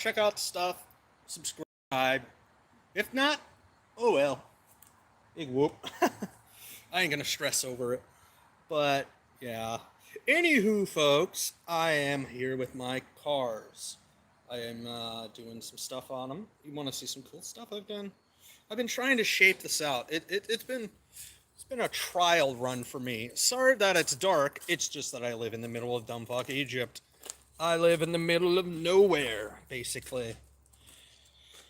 check out the stuff, subscribe. If not, oh well. Big whoop. I ain't gonna stress over it. But yeah. Anywho, folks, I am here with my cars. I am doing some stuff on them. You want to see some cool stuff I've done? I've been trying to shape this out. It's been a trial run for me. Sorry that it's dark. It's just that I live in the middle of dumbfuck Egypt. I live in the middle of nowhere, basically.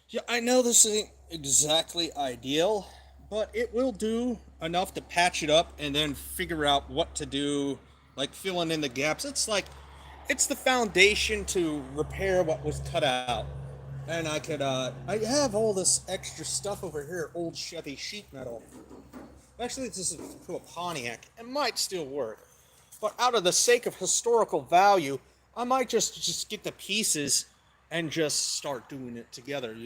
Yeah, I know this isn't exactly ideal, but it will do enough to patch it up and then figure out what to do, like filling in the gaps. It's the foundation to repair what was cut out. And I have all this extra stuff over here, old Chevy sheet metal. Actually, this is to a Pontiac. It might still work. But out of the sake of historical value, I might just get the pieces and just start doing it together.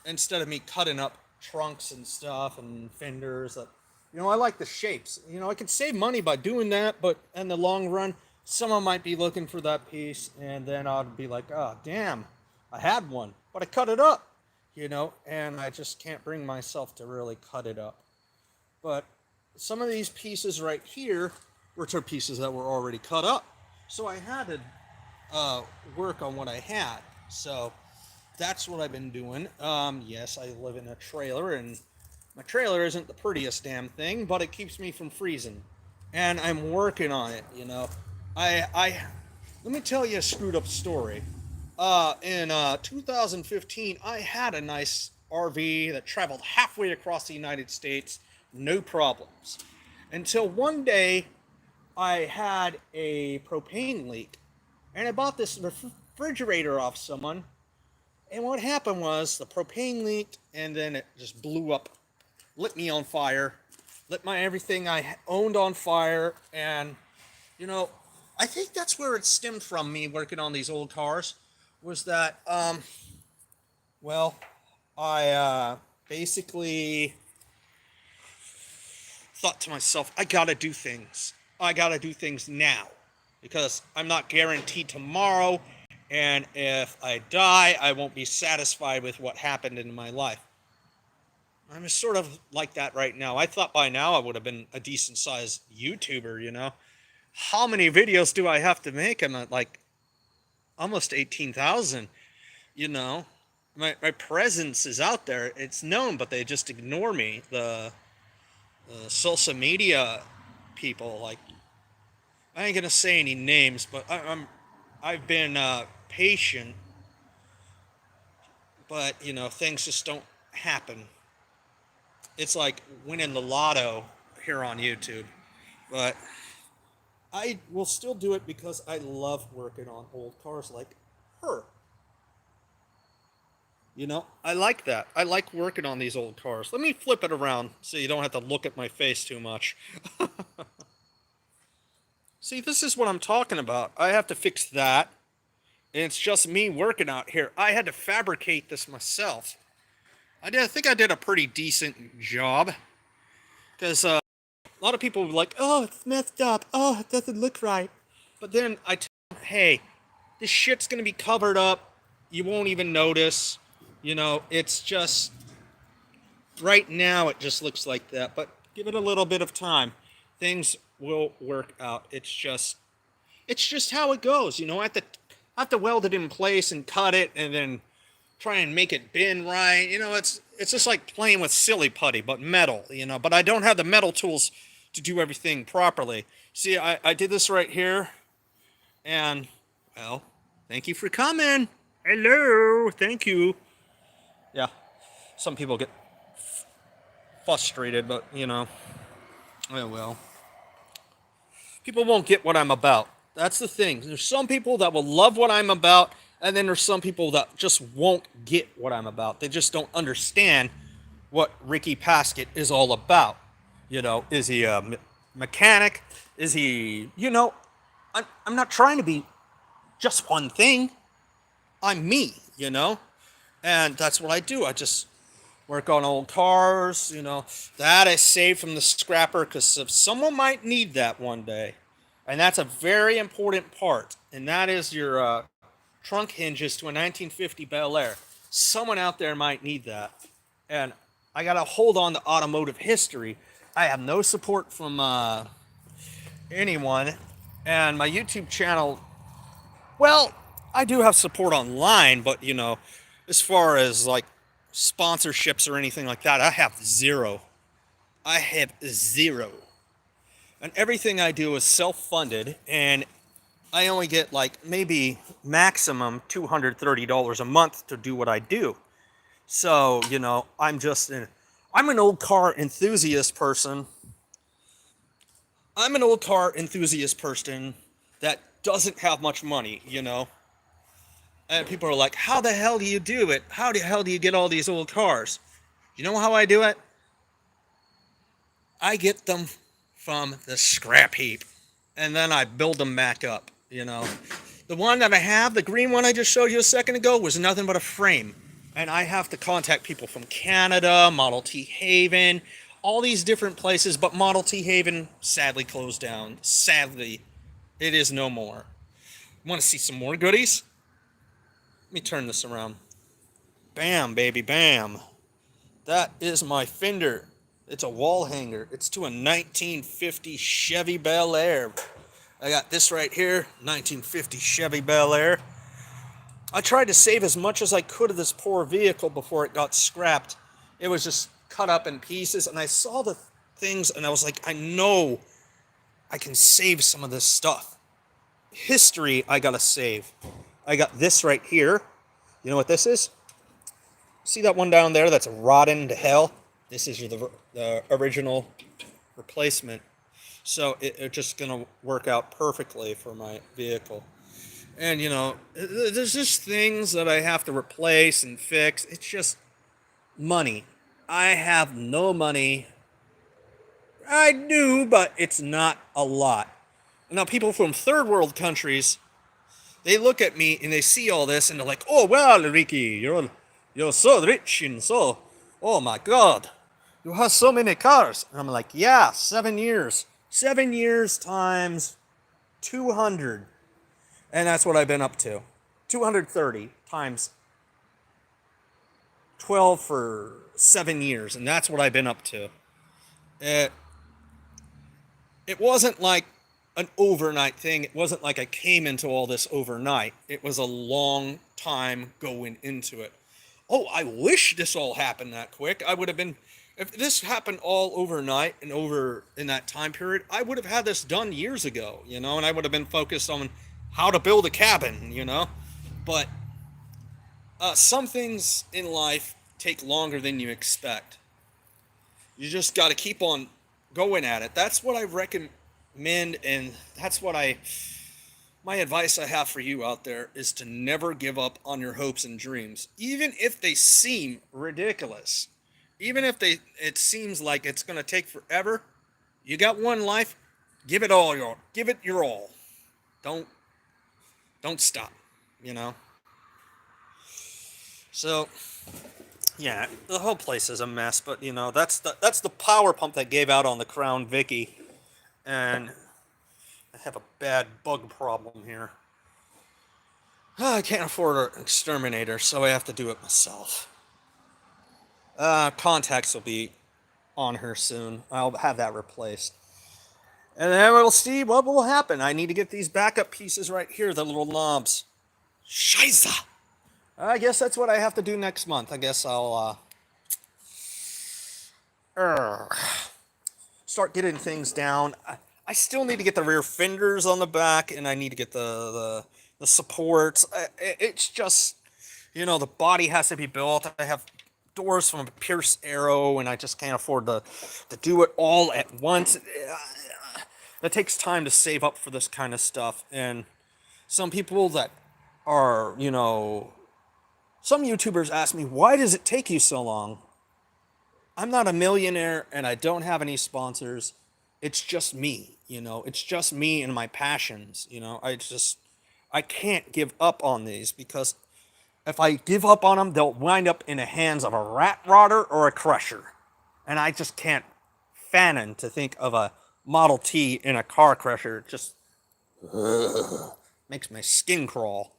Instead of me cutting up trunks and stuff and fenders. I like the shapes. I could save money by doing that, but in the long run, someone might be looking for that piece, and then I'd be like, oh, damn, I had one, but I cut it up, and I just can't bring myself to really cut it up. But some of these pieces right here were two pieces that were already cut up. So I had to work on what I had. So that's what I've been doing. Yes, I live in a trailer, and my trailer isn't the prettiest damn thing, but it keeps me from freezing. And I'm working on it. I let me tell you a screwed up story. In 2015, I had a nice RV that traveled halfway across the United States, no problems. Until one day, I had a propane leak, and I bought this refrigerator off someone. And what happened was the propane leaked, and then it just blew up, lit me on fire, lit my everything I owned on fire, and you know, I think that's where it stemmed from. Me working on these old cars was that, well, I basically thought to myself, I gotta do things. I gotta do things now because I'm not guaranteed tomorrow, and if I die, I won't be satisfied with what happened in my life. I'm sort of like that right now. I thought by now I would have been a decent sized YouTuber. How many videos do I have to make? I'm at like almost 18,000, you know. My presence is out there. It's known, but they just ignore me. The social media people, like, I ain't gonna say any names, but I've been patient, but things just don't happen. It's like winning the lotto here on YouTube, but I will still do it because I love working on old cars like her. I like that. I like working on these old cars. Let me flip it around so you don't have to look at my face too much. See, this is what I'm talking about. I have to fix that. And it's just me working out here. I had to fabricate this myself. I think I did a pretty decent job. Because a lot of people were like, oh, it's messed up. Oh, it doesn't look right. But then I tell them, hey, this shit's going to be covered up. You won't even notice. It's just, right now it just looks like that. But give it a little bit of time. Things will work out. It's just how it goes. I have to weld it in place and cut it and then try and make it bend right. It's just like playing with silly putty, but metal. But I don't have the metal tools to do everything properly. See, I did this right here, and well, thank you for coming. Hello, thank you. Yeah, some people get frustrated, but oh well. People won't get what I'm about. That's the thing. There's some people that will love what I'm about, and then there's some people that just won't get what I'm about. They just don't understand what Ricky Paskett is all about. Is he a mechanic? Is he, I'm not trying to be just one thing. I'm me. And that's what I do. I just work on old cars. That I save from the scrapper because if someone might need that one day. And that's a very important part. And that is your trunk hinges to a 1950 Bel Air. Someone out there might need that. And I got to hold on to automotive history. I have no support from anyone. And my YouTube channel, well, I do have support online, but as far as like sponsorships or anything like that, I have zero. I have zero. And everything I do is self-funded, and I only get like maybe maximum $230 a month to do what I do. So, I'm an old car enthusiast person. I'm an old car enthusiast person that doesn't have much money. And people are like, how the hell do you do it? How the hell do you get all these old cars? You know how I do it? I get them from the scrap heap, and then I build them back up. The one that I have, the green one I just showed you a second ago, was nothing but a frame. And I have to contact people from Canada, Model T Haven, all these different places, but Model T Haven sadly closed down. Sadly, it is no more. Want to see some more goodies? Let me turn this around. Bam, baby, bam. That is my fender. It's a wall hanger. It's to a 1950 Chevy Bel Air. I got this right here, 1950 Chevy Bel Air. I tried to save as much as I could of this poor vehicle before it got scrapped. It was just cut up in pieces, and I saw the things, and I was like, I know I can save some of this stuff. History, I gotta save. I got this right here. You know what this is? See that one down there that's rotten to hell? This is the original replacement. So it's just going to work out perfectly for my vehicle. And, there's just things that I have to replace and fix. It's just money. I have no money. I do, but it's not a lot. Now, people from third world countries, they look at me and they see all this and they're like, oh, well, Ricky, you're so rich and so, oh my God, you have so many cars. And I'm like, yeah, 7 years. 7 years times 200. And that's what I've been up to. 230 times 12 for 7 years. And that's what I've been up to. It wasn't like an overnight thing. It wasn't like I came into all this overnight. It was a long time going into it. Oh, I wish this all happened that quick. I would have been, if this happened all overnight and over in that time period, I would have had this done years ago, and I would have been focused on how to build a cabin. But some things in life take longer than you expect. You just got to keep on going at it. That's what I recommend, and that's what my advice I have for you out there is to never give up on your hopes and dreams, even if they seem ridiculous. Even if it seems like it's going to take forever. You got one life, give it your all. Don't stop. So yeah, the whole place is a mess, but that's the power pump that gave out on the Crown Vicky, and I have a bad bug problem here. I can't afford an exterminator, so I have to do it myself. Contacts will be on her soon. I'll have that replaced. And then we'll see what will happen. I need to get these backup pieces right here, the little knobs. Scheisse! I guess that's what I have to do next month. I guess I'll start getting things down. I still need to get the rear fenders on the back, and I need to get the supports. It's just, the body has to be built. I have doors from a Pierce Arrow, and I just can't afford to do it all at once. It takes time to save up for this kind of stuff. And some people that are, some YouTubers ask me, why does it take you so long? I'm not a millionaire, and I don't have any sponsors. It's just me, It's just me and my passions, I can't give up on these, because if I give up on them, they'll wind up in the hands of a rat rodder or a crusher. And I just can't fathom to think of a Model T in a car crusher. It just makes my skin crawl.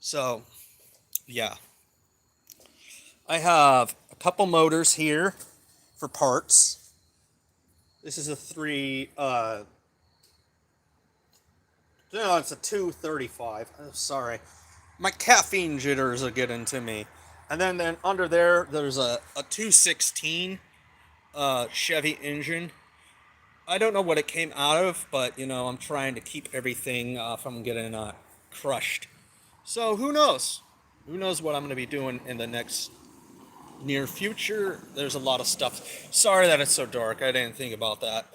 So, yeah. I have a couple motors here for parts. This is a no, it's a 235. I'm sorry. My caffeine jitters are getting to me. And then under there's a 216 Chevy engine. I don't know what it came out of, but I'm trying to keep everything from getting crushed. So who knows? Who knows what I'm going to be doing in the next near future? There's a lot of stuff. Sorry that it's so dark. I didn't think about that.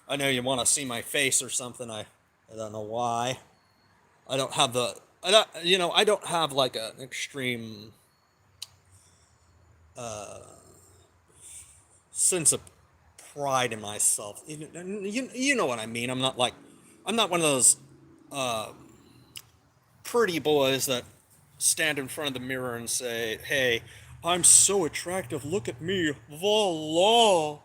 I know you want to see my face or something. I don't know why. I don't have the. I don't have like an extreme sense of pride in myself. You know what I mean. I'm not one of those pretty boys that stand in front of the mirror and say, "Hey, I'm so attractive. Look at me, voila."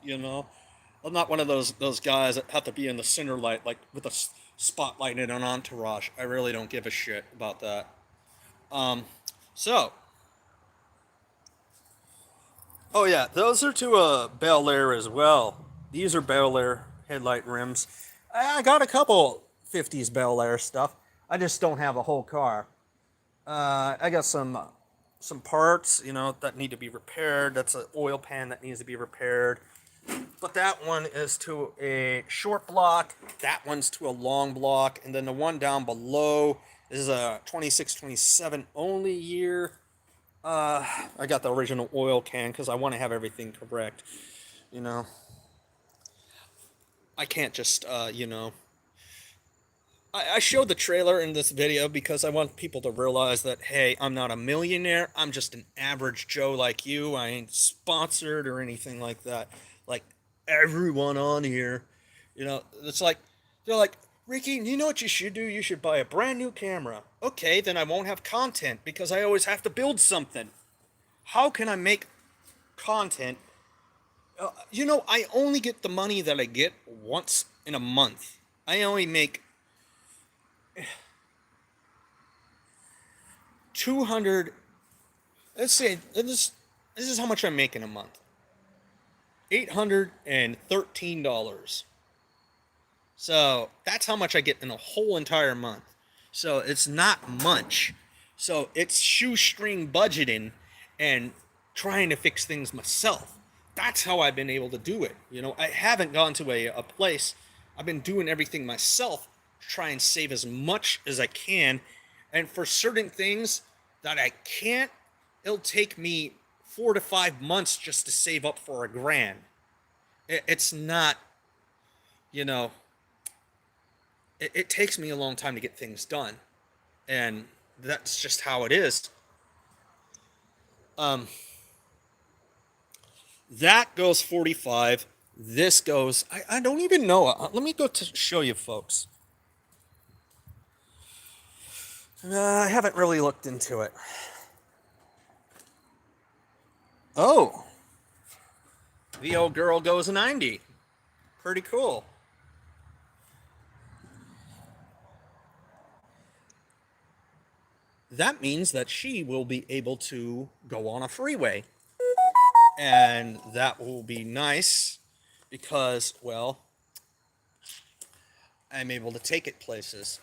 I'm not one of those guys that have to be in the center light, like with a spotlight and an entourage. I really don't give a shit about that. So, oh yeah, those are to a Bel Air as well. These are Bel Air headlight rims. I got a couple 50s Bel Air stuff. I just don't have a whole car. I got some parts, that need to be repaired. That's an oil pan that needs to be repaired. But that one is to a short block. That one's to a long block, and then the one down below is a 26, 27 only year. I got the original oil can because I want to have everything correct. You know, I can't just I showed the trailer in this video because I want people to realize that, hey, I'm not a millionaire. I'm just an average Joe like you. I ain't sponsored or anything like that. Like everyone on here, it's like, they're like, Ricky, you know what you should do? You should buy a brand new camera. Okay, then I won't have content because I always have to build something. How can I make content? I only get the money that I get once in a month. I only make 200. Let's say this is how much I'm making a month. $813. So that's how much I get in a whole entire month. So it's not much. So it's shoestring budgeting and trying to fix things myself. That's how I've been able to do it. I haven't gone to a place. I've been doing everything myself to try and save as much as I can. And for certain things that I can't, it'll take me 4 to 5 months just to save up for $1,000. It's not, you know, it takes me a long time to get things done. And that's just how it is. That goes 45. This goes, I don't even know. Let me go to show you folks. I haven't really looked into it. Oh, the old girl goes 90. Pretty cool. That means that she will be able to go on a freeway. And that will be nice because, well, I'm able to take it places.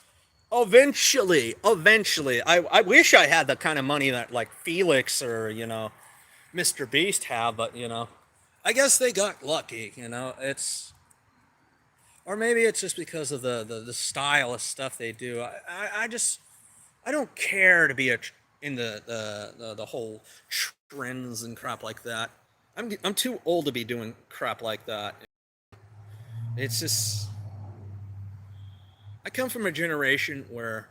Eventually. I wish I had the kind of money that like Felix or, Mr. Beast have, but, I guess they got lucky, it's, or maybe it's just because of the style of stuff they do. I don't care to be in the whole trends and crap like that. I'm too old to be doing crap like that. It's just, I come from a generation where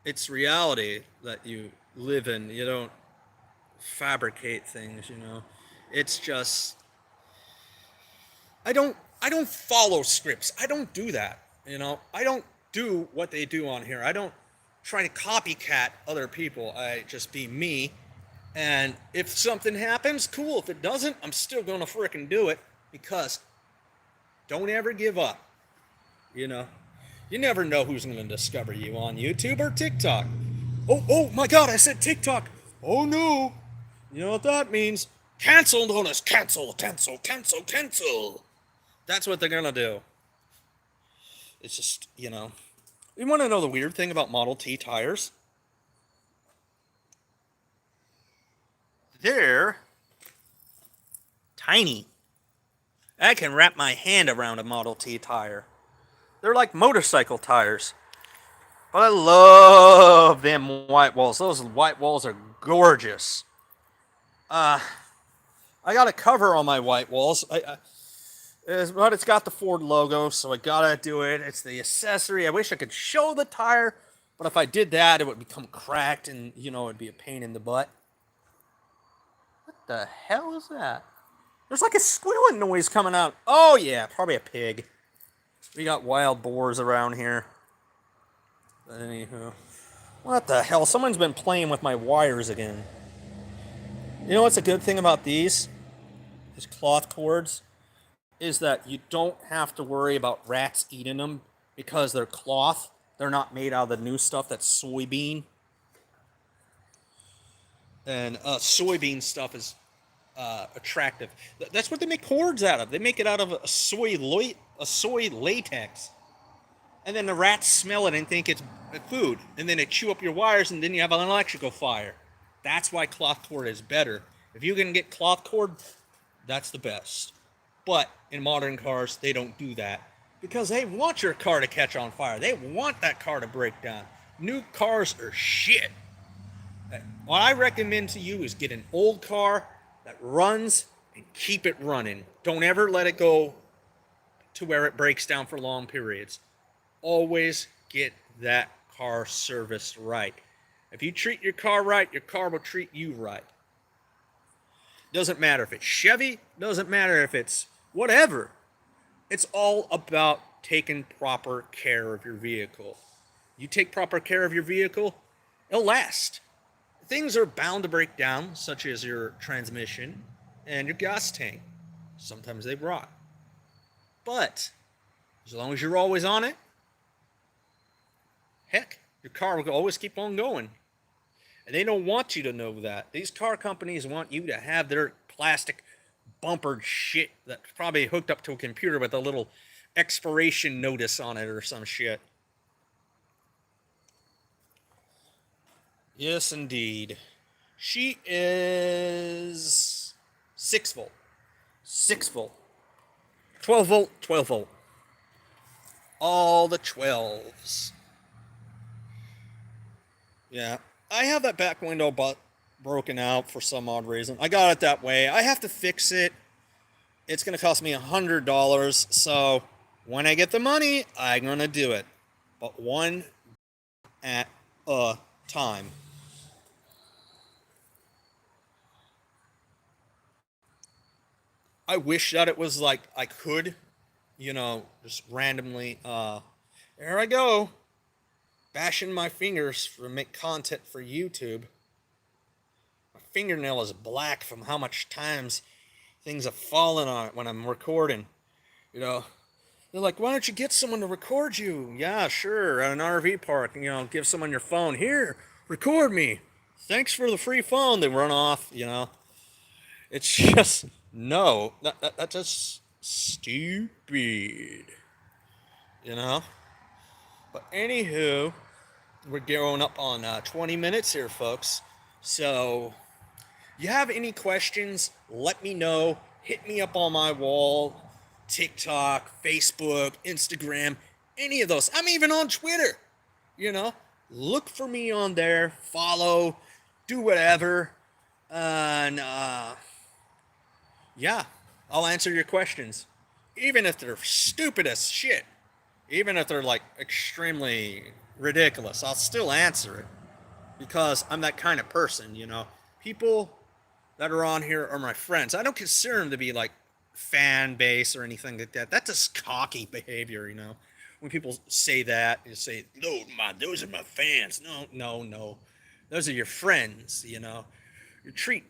it's reality that you live in. You don't fabricate things. It's just, I don't follow scripts. I don't do that. I don't do what they do on here. I don't try to copycat other people. I just be me. And if something happens, cool. If it doesn't, I'm still gonna frickin' do it because don't ever give up. You know, you never know who's gonna discover you on YouTube or TikTok. Oh my God! I said TikTok. Oh no! You know what that means? Cancel notice. Cancel. Cancel. Cancel. Cancel. That's what they're gonna do. It's just, you know. You want to know the weird thing about Model T tires? They're tiny. I can wrap my hand around a Model T tire. They're like motorcycle tires. But I love them white walls. Those white walls are gorgeous. Uh, I got a cover on my white walls. But it's got the Ford logo, so I gotta do it. It's the accessory. I wish I could show the tire, but if I did that, it would become cracked and, you know, it'd be a pain in the butt. What the hell is that? There's like a squealing noise coming out. Oh, yeah, probably a pig. We got wild boars around here. But anywho. What the hell? Someone's been playing with my wires again. You know what's a good thing about these cloth cords? Is that you don't have to worry about rats eating them because they're cloth. They're not made out of the new stuff that's soybean. And soybean stuff is attractive. That's what they make cords out of. They make it out of a soy latex. And then the rats smell it and think it's food. And then they chew up your wires and then you have an electrical fire. That's why cloth cord is better. If you can get cloth cord, that's the best. But in modern cars, they don't do that. Because they want your car to catch on fire. They want that car to break down. New cars are shit. What I recommend to you is get an old car that runs and keep it running. Don't ever let it go to where it breaks down for long periods. Always get that car serviced right. If you treat your car right, your car will treat you right. Doesn't matter if it's Chevy, doesn't matter if it's whatever. It's all about taking proper care of your vehicle. You take proper care of your vehicle, it'll last. Things are bound to break down, such as your transmission and your gas tank. Sometimes they rot. But as long as you're always on it, heck, your car will always keep on going. And they don't want you to know that. These car companies want you to have their plastic bumpered shit that's probably hooked up to a computer with a little expiration notice on it or some shit. Yes, indeed. She is 6 volt. 6 volt. 12 volt, 12 volt. All the 12s. Yeah. I have that back window broken out for some odd reason. I got it that way. I have to fix it. It's going to cost me $100. So when I get the money, I'm going to do it. But one at a time. I wish that it was like I could, you know, just randomly, there I go, bashing my fingers for make content for YouTube. My fingernail is black from how much times things have fallen on it when I'm recording. You know, they're like, why don't you get someone to record you? Yeah, sure, at an RV park, you know, give someone your phone. Here, record me. Thanks for the free phone. They run off, you know. It's just, no, that's just stupid, you know? But anywho, we're going up on 20 minutes here, folks. So, you have any questions, let me know. Hit me up on my wall, TikTok, Facebook, Instagram, any of those. I'm even on Twitter, you know? Look for me on there, follow, do whatever, and, yeah, I'll answer your questions. Even if they're stupid as shit. Even if they're like extremely ridiculous, I'll still answer it. Because I'm that kind of person, you know. People that are on here are my friends. I don't consider them to be like fan base or anything like that. That's just cocky behavior, you know. When people say that, you say, no, those are my fans. No. Those are your friends, you know. You treat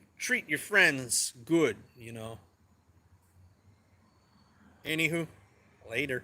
your friends good, you know. Anywho, later.